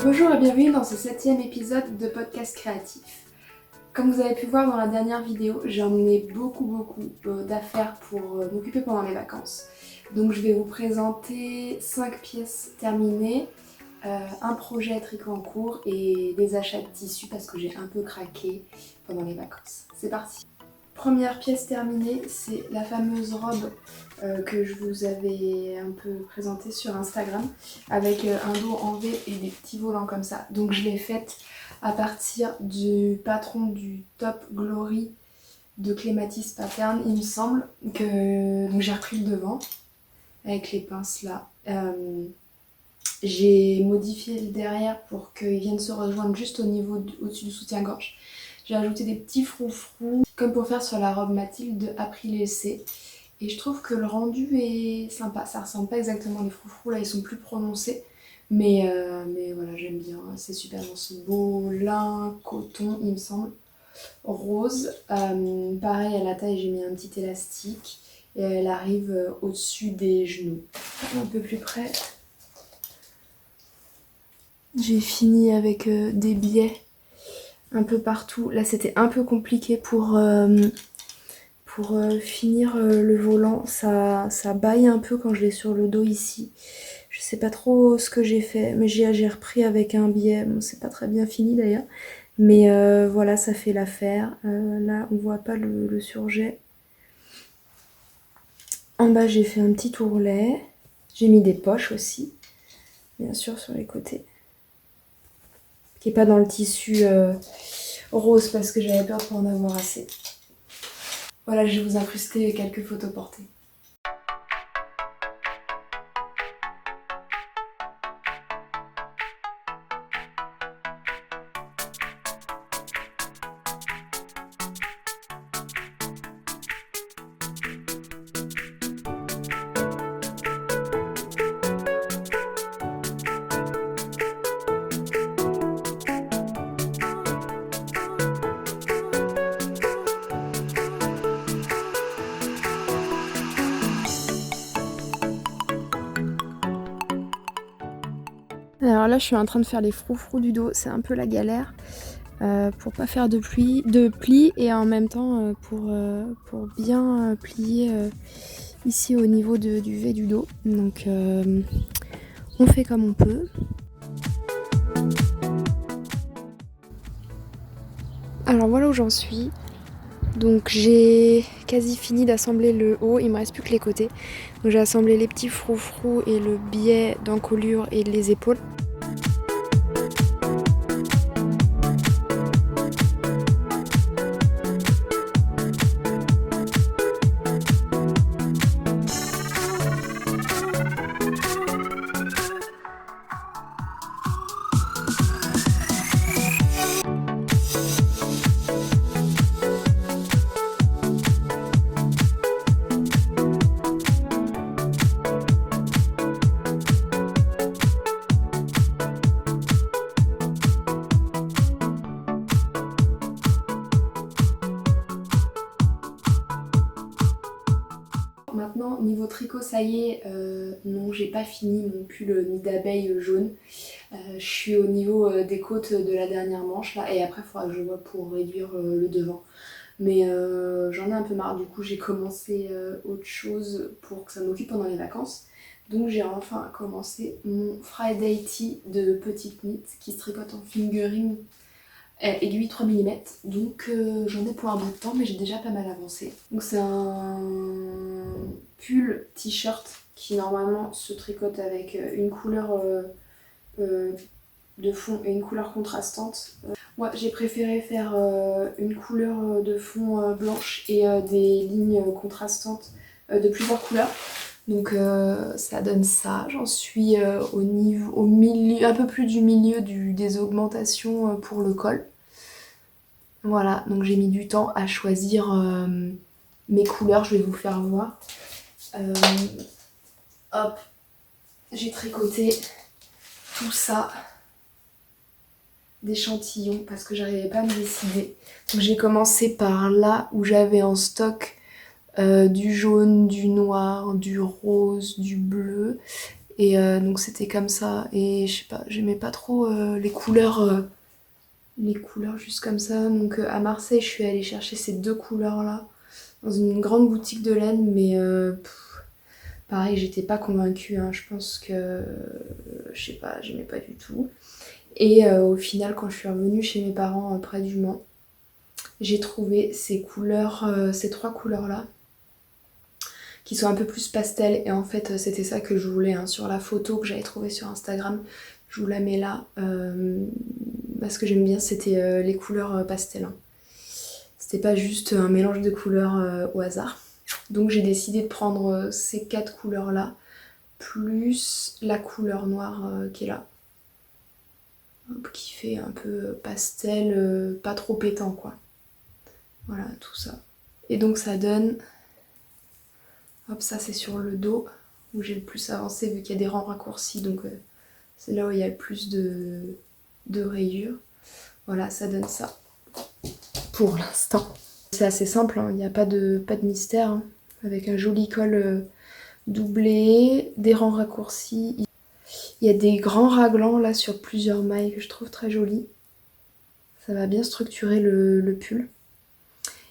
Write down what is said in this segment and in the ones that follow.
Bonjour et bienvenue dans ce 7e épisode de Podcast Créatif. Comme vous avez pu voir dans la dernière vidéo, j'ai emmené beaucoup d'affaires pour m'occuper pendant les vacances. Donc je vais vous présenter 5 pièces terminées, un projet tricot en cours et des achats de tissus parce que j'ai un peu craqué pendant les vacances. C'est parti! Première pièce terminée, c'est la fameuse robe que je vous avais un peu présentée sur Instagram avec un dos en V et des petits volants comme ça. Donc je l'ai faite à partir du patron du Top Glory de Clématis Pattern, il me semble. Donc j'ai repris le devant avec les pinces là. J'ai modifié le derrière pour qu'ils viennent se rejoindre juste au-dessus du soutien-gorge. J'ai ajouté des petits froufrous, comme pour faire sur la robe Mathilde de April Essai. Et je trouve que le rendu est sympa. Ça ressemble pas exactement aux froufrous, là ils sont plus prononcés. Mais voilà, j'aime bien, c'est super dans ce beau lin, coton, il me semble, rose. Pareil, à la taille, j'ai mis un petit élastique. Et elle arrive au-dessus des genoux. Un peu plus près. J'ai fini avec des biais un peu partout. Là, c'était un peu compliqué pour finir le volant. Ça baille un peu quand je l'ai sur le dos ici. Je sais pas trop ce que j'ai fait, mais j'ai repris avec un biais. Bon, c'est pas très bien fini d'ailleurs. Mais voilà, ça fait l'affaire. Là, on voit pas le surjet. En bas, j'ai fait un petit ourlet. J'ai mis des poches aussi, bien sûr, sur les côtés. Qui est pas dans le tissu rose parce que j'avais peur de pas en avoir assez. Voilà, je vais vous incruster quelques photos portées. Alors là, je suis en train de faire les froufrous du dos, c'est un peu la galère pour pas faire de plis et en même temps pour bien plier ici au niveau du V du dos. Donc on fait comme on peut. Alors voilà où j'en suis. Donc j'ai quasi fini d'assembler le haut, il me reste plus que les côtés. Donc j'ai assemblé les petits froufrous et le biais d'encolure et les épaules. Maintenant, niveau tricot, ça y est, non, j'ai pas fini mon pull nid d'abeille jaune. Je suis au niveau des côtes de la dernière manche là, et après il faudra que je vois pour réduire le devant. Mais j'en ai un peu marre, du coup j'ai commencé autre chose pour que ça m'occupe pendant les vacances. Donc j'ai enfin commencé mon Friday Tee de petite knit qui se tricote en fingering aiguille 3 mm. Donc j'en ai pour un bout de temps, mais j'ai déjà pas mal avancé. Donc c'est un pull t-shirt qui normalement se tricote avec une couleur de fond et une couleur contrastante. Moi j'ai préféré faire une couleur de fond blanche et des lignes contrastantes de plusieurs couleurs. Donc ça donne ça. J'en suis au milieu, un peu plus du milieu des augmentations pour le col. Voilà, donc j'ai mis du temps à choisir mes couleurs, je vais vous faire voir. Hop, j'ai tricoté tout ça d'échantillons parce que j'arrivais pas à me décider. Donc j'ai commencé par là où j'avais en stock du jaune, du noir, du rose, du bleu Et donc c'était comme ça. Et je sais pas, j'aimais pas trop les couleurs juste comme ça. Donc à Marseille, je suis allée chercher ces 2 couleurs-là dans une grande boutique de laine, mais pareil, j'étais pas convaincue, hein. Je pense que, je sais pas, j'aimais pas du tout. Et au final, quand je suis revenue chez mes parents près du Mans, j'ai trouvé ces couleurs, ces 3 couleurs-là, qui sont un peu plus pastel. Et en fait, c'était ça que je voulais, hein. Sur la photo que j'avais trouvée sur Instagram, je vous la mets là, parce que j'aime bien, c'était les couleurs pastel, hein. C'était pas juste un mélange de couleurs au hasard. Donc j'ai décidé de prendre ces 4 couleurs-là, plus la couleur noire qui est là. Qui fait un peu pastel, pas trop pétant quoi. Voilà, tout ça. Et donc ça donne... Hop, ça c'est sur le dos, où j'ai le plus avancé vu qu'il y a des rangs raccourcis, donc c'est là où il y a le plus de rayures. Voilà, ça donne ça. Pour l'instant. C'est assez simple, hein. Il n'y a pas de mystère, hein. Avec un joli col doublé, des rangs raccourcis. Il y a des grands raglans là sur plusieurs mailles que je trouve très jolis. Ça va bien structurer le pull.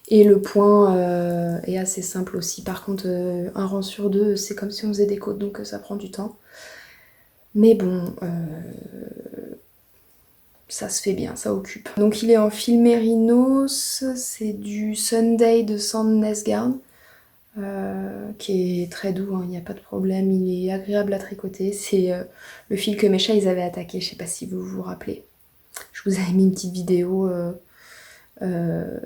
Et le point est assez simple aussi. Par contre, un rang sur 2, c'est comme si on faisait des côtes, donc ça prend du temps. Mais bon, ça se fait bien, ça occupe. Donc il est en fil mérinos, c'est du Sunday de Sandnesgarn, qui est très doux, hein, il n'y a pas de problème, il est agréable à tricoter. C'est le fil que mes chats ils avaient attaqué, je sais pas si vous vous rappelez. Je vous avais mis une petite vidéo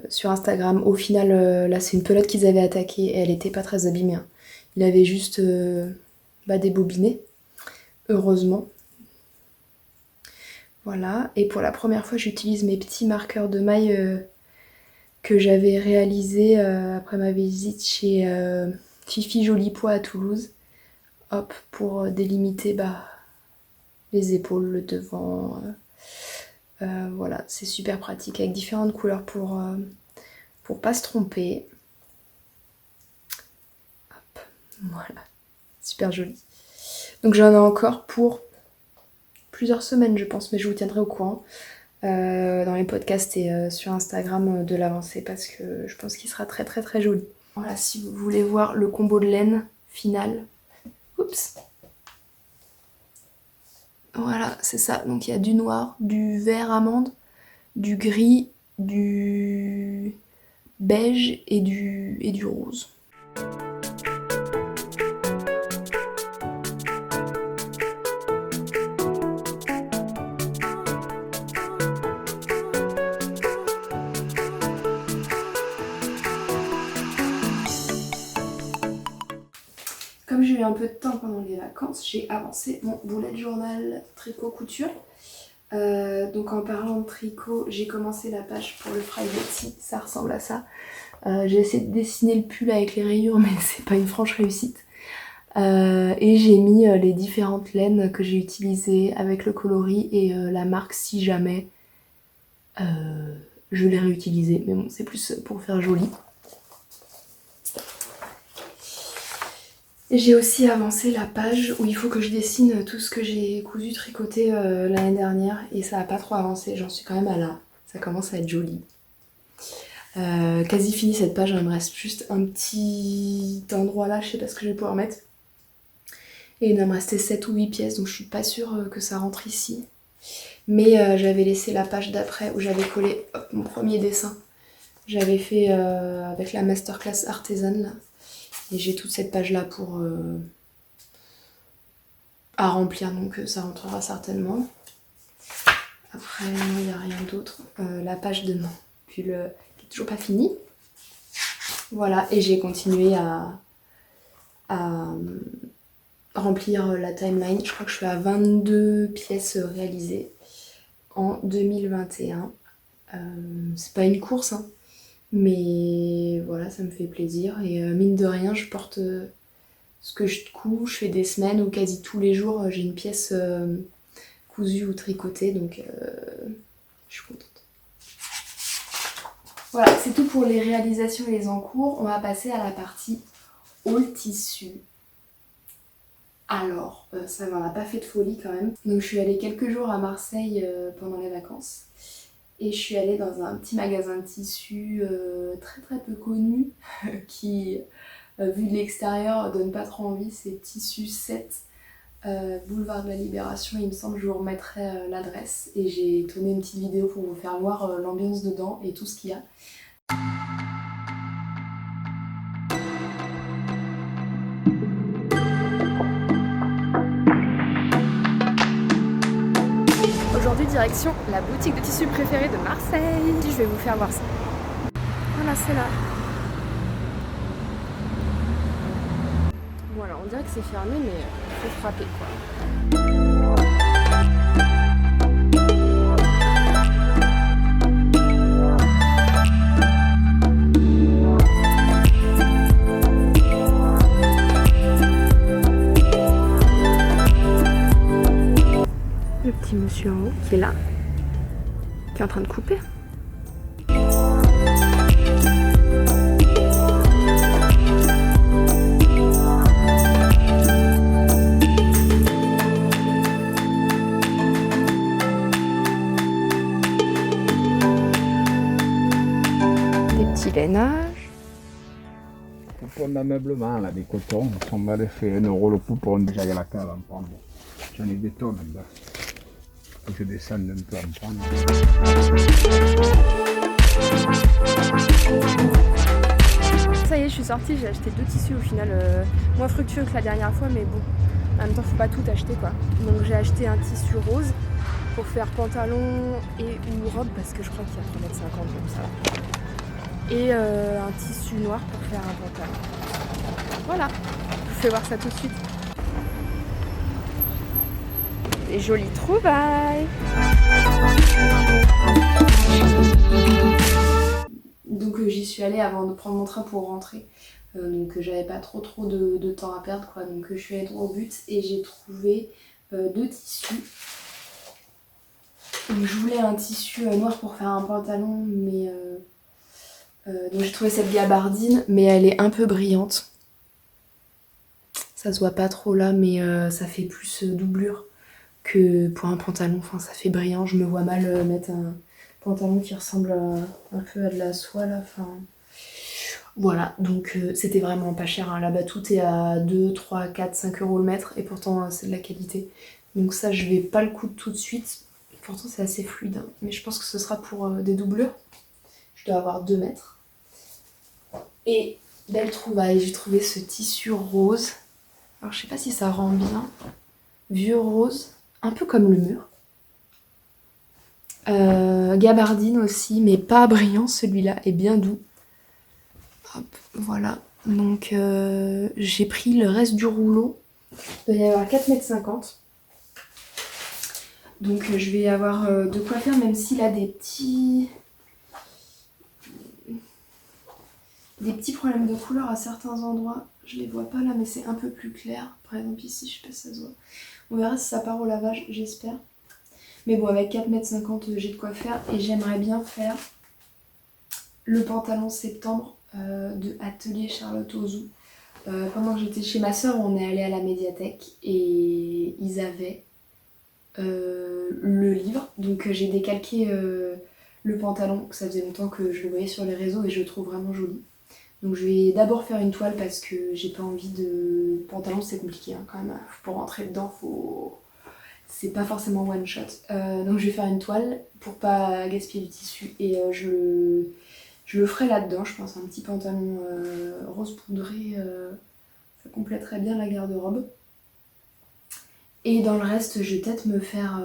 sur Instagram. Au final, là c'est une pelote qu'ils avaient attaquée et elle était pas très abîmée, hein. Il avait juste débobiné, heureusement. Voilà, et pour la première fois j'utilise mes petits marqueurs de mailles que j'avais réalisés après ma visite chez Fifi Jolipois à Toulouse. Hop, pour délimiter les épaules, le devant. Voilà, c'est super pratique avec différentes couleurs pour pas se tromper. Hop, voilà, super joli. Donc j'en ai encore pour plusieurs semaines je pense, mais je vous tiendrai au courant dans les podcasts et sur Instagram de l'avancée parce que je pense qu'il sera très très très joli. Voilà, si vous voulez voir le combo de laine final. Oups. Voilà, c'est ça. Donc il y a du noir, du vert amande, du gris, du beige et du rose. Comme j'ai eu un peu de temps pendant les vacances, j'ai avancé mon bullet journal tricot couture. Donc en parlant de tricot, j'ai commencé la page pour le Friday, ça ressemble à ça. J'ai essayé de dessiner le pull avec les rayures, mais c'est pas une franche réussite. Et j'ai mis les différentes laines que j'ai utilisées avec le coloris et la marque si jamais je l'ai réutilisée. Mais bon, c'est plus pour faire joli. J'ai aussi avancé la page où il faut que je dessine tout ce que j'ai cousu tricoté l'année dernière et ça n'a pas trop avancé, j'en suis quand même à là, ça commence à être joli. Quasi fini cette page, il me reste juste un petit endroit là, je sais pas ce que je vais pouvoir mettre. Et il va me rester 7 ou 8 pièces donc je suis pas sûre que ça rentre ici. Mais j'avais laissé la page d'après où j'avais collé mon premier dessin. J'avais fait avec la masterclass artisane là. Et j'ai toute cette page là à remplir, donc ça rentrera certainement. Après, il n'y a rien d'autre. La page de mon pull qui est toujours pas finie. Voilà, et j'ai continué à remplir la timeline. Je crois que je suis à 22 pièces réalisées en 2021. C'est pas une course, hein. Mais voilà, ça me fait plaisir. Et mine de rien, je porte ce que je couds. Je fais des semaines où quasi tous les jours, j'ai une pièce cousue ou tricotée. Donc, je suis contente. Voilà, c'est tout pour les réalisations et les encours. On va passer à la partie haul tissu. Alors, ça m'en a pas fait de folie quand même. Donc je suis allée quelques jours à Marseille pendant les vacances. Et je suis allée dans un petit magasin de tissus très très peu connu qui, vu de l'extérieur, donne pas trop envie. C'est Tissu 7, boulevard de la Libération. Il me semble que je vous remettrai l'adresse. Et j'ai tourné une petite vidéo pour vous faire voir l'ambiance dedans et tout ce qu'il y a. Aujourd'hui, direction la boutique de tissus préférée de Marseille. Je vais vous faire voir ça. Voilà, c'est là. Bon, alors on dirait que c'est fermé, mais il faut frapper quoi. Le petit monsieur en haut qui est là, qui est en train de couper. Des petits lainages. Coupon d'ameublement, là, des cotons, on va les faire 1 euro le coupon, déjà il y a la cave à en prendre. J'en ai des tonnes là-bas. Faut que je descende un peu à en prendre. Ça y est, je suis sortie, j'ai acheté 2 tissus au final, moins fructueux que la dernière fois, mais bon, en même temps faut pas tout acheter quoi. Donc j'ai acheté un tissu rose pour faire pantalon et ou robe parce que je crois qu'il y a 3,50 m donc ça va. Et un tissu noir pour faire un pantalon. Voilà, je vous fais voir ça tout de suite. Des jolies trouvailles. Donc j'y suis allée avant de prendre mon train pour rentrer. Donc j'avais pas trop de temps à perdre quoi. Donc je suis allée droit au but et j'ai trouvé 2 tissus. Donc je voulais un tissu noir pour faire un pantalon, mais donc j'ai trouvé cette gabardine, mais elle est un peu brillante. Ça se voit pas trop là, mais ça fait plus doublure que pour un pantalon. Enfin ça fait brillant. Je me vois mal mettre un pantalon qui ressemble un peu à de la soie là. Enfin voilà, donc c'était vraiment pas cher. Hein. Là-bas tout est à 2, 3, 4, 5 euros le mètre et pourtant c'est de la qualité. Donc ça je vais pas le coudre tout de suite. Pourtant c'est assez fluide, hein. Mais je pense que ce sera pour des doublures. Je dois avoir 2 mètres. Et belle trouvaille, j'ai trouvé ce tissu rose. Alors je sais pas si ça rend bien. Vieux rose, un peu comme le mur. Gabardine aussi, mais pas brillant celui-là, et bien doux. Hop, voilà. Donc j'ai pris le reste du rouleau. Il doit y avoir 4,50 m. Donc je vais avoir de quoi faire, même s'il a des petits problèmes de couleur à certains endroits. Je les vois pas là, mais c'est un peu plus clair. Par exemple ici, je sais pas si ça se voit. On verra si ça part au lavage, j'espère. Mais bon, avec 4,50 m, j'ai de quoi faire. Et j'aimerais bien faire le pantalon septembre de Atelier Charlotte Ozou. Pendant que j'étais chez ma soeur, on est allé à la médiathèque et ils avaient le livre. Donc j'ai décalqué le pantalon, que ça faisait longtemps que je le voyais sur les réseaux et je le trouve vraiment joli. Donc je vais d'abord faire une toile parce que j'ai pas envie de... Pantalon c'est compliqué hein, quand même, pour rentrer dedans c'est pas forcément one shot. Donc je vais faire une toile pour pas gaspiller du tissu et je le ferai là-dedans, je pense un petit pantalon rose poudré, ça compléterait bien la garde-robe. Et dans le reste je vais peut-être me faire,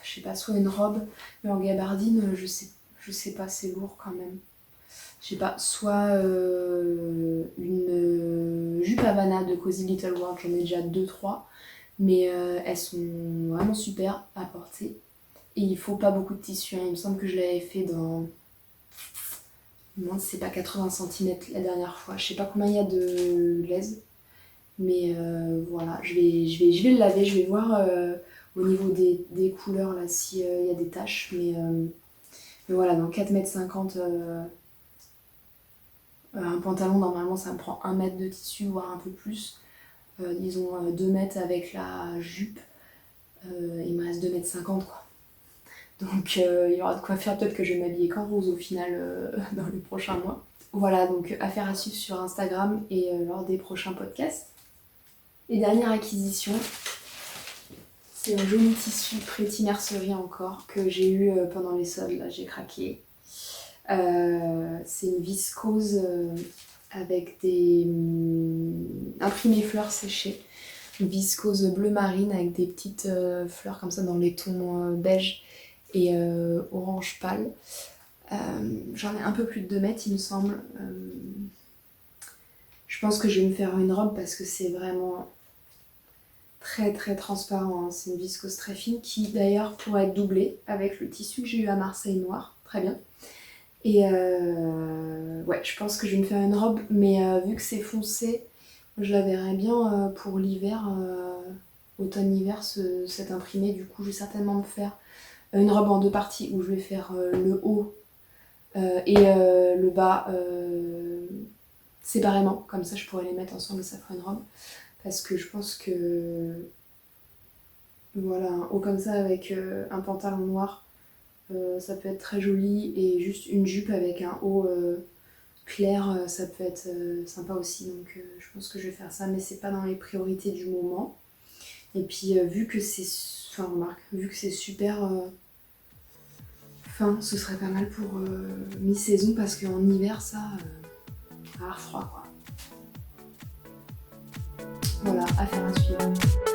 je sais pas, soit une robe, mais en gabardine, je sais pas, c'est lourd quand même. Je sais pas, soit une jupe Havana de Cozy Little World, j'en ai déjà 2-3, mais elles sont vraiment super à porter. Et il faut pas beaucoup de tissu, hein. Il me semble que je l'avais fait dans... Je me demande si c'est pas 80 cm la dernière fois. Je sais pas combien il y a de laise, mais voilà, je vais le laver, je vais voir au niveau des couleurs là s'il y a des taches, mais voilà, dans 4,50 m, un pantalon normalement ça me prend 1 mètre de tissu, voire un peu plus. disons 2 mètres avec la jupe. Il me reste 2,50 m quoi. Donc il y aura de quoi faire, peut-être que je vais m'habiller qu'en rose au final dans les prochains mois. Voilà, donc affaire à suivre sur Instagram et lors des prochains podcasts. Et dernière acquisition, c'est un joli tissu Pretty Mercerie encore que j'ai eu pendant les soldes, là j'ai craqué. C'est une viscose avec des imprimés fleurs séchées. Une viscose bleu marine avec des petites fleurs comme ça dans les tons beige et orange pâle. J'en ai un peu plus de 2 mètres il me semble. Je pense que je vais me faire une robe parce que c'est vraiment très très transparent, hein. C'est une viscose très fine qui d'ailleurs pourrait être doublée avec le tissu que j'ai eu à Marseille noir, très bien. Et ouais, je pense que je vais me faire une robe, mais vu que c'est foncé, je la verrai bien pour l'hiver, automne-hiver, cet imprimé. Du coup, je vais certainement me faire une robe en 2 parties où je vais faire le haut et le bas séparément. Comme ça, je pourrais les mettre ensemble et ça fera une robe. Parce que je pense que voilà, un haut comme ça avec un pantalon noir, ça peut être très joli. Et juste une jupe avec un haut clair, ça peut être sympa aussi. Donc je pense que je vais faire ça, mais c'est pas dans les priorités du moment. Et puis vu que c'est super fin, ce serait pas mal pour mi-saison parce qu'en hiver ça va avoir froid quoi. Voilà, affaire à suivre.